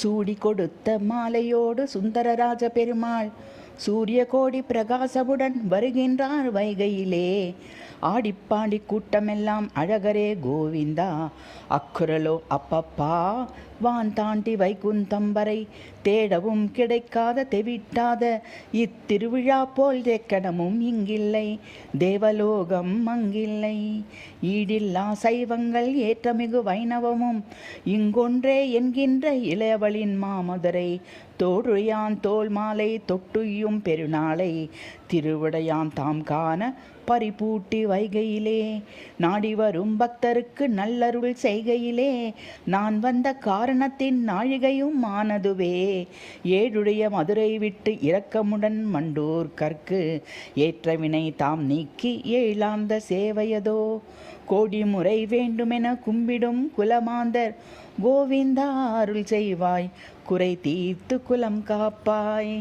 சூடி கொடுத்த மாலையோடு சுந்தரராஜ பெருமாள் சூரிய கோடி பிரகாசமுடன் வருகின்றார் வைகையிலே. ஆடிப்பாடி கூட்டமெல்லாம் அழகரே கோவிந்தா, அக்குரலோ அப்பப்பா, வான் தாண்டி வைகுந்தம் வரை தேடவும் கிடைக்காத தெவிட்டாத இத்திருவிழா போல் தேக்கடமும் இங்கில்லை, தேவலோகம் அங்கில்லை. ஈடில்லா சைவங்கள் ஏற்றமிகு வைணவமும் இங்கொன்றே என்கின்ற இளையவளின் மாமதுரை தோடுயான் தோல் மாலை தொட்டுயும் பெருநாளை திருவிடையான் தாம் காண பரிபூட்டி வைகையிலே. நாடி வரும் பக்தருக்கு நல்லருள் செய்கையிலே நான் வந்த காரணத்தின் நாழிகையும் ஆனதுவே. ஏழுடைய மதுரை விட்டு இரக்கமுடன் மண்டூர் கற்கு ஏற்றவினை தாம் நீக்கி ஏழாந்த சேவையதோ. கோடி முறை வேண்டுமென கும்பிடும் குலமாந்தர் கோவிந்தா அருள் செய்வாய், குறை தீர்த்து குலம் காப்பாய்.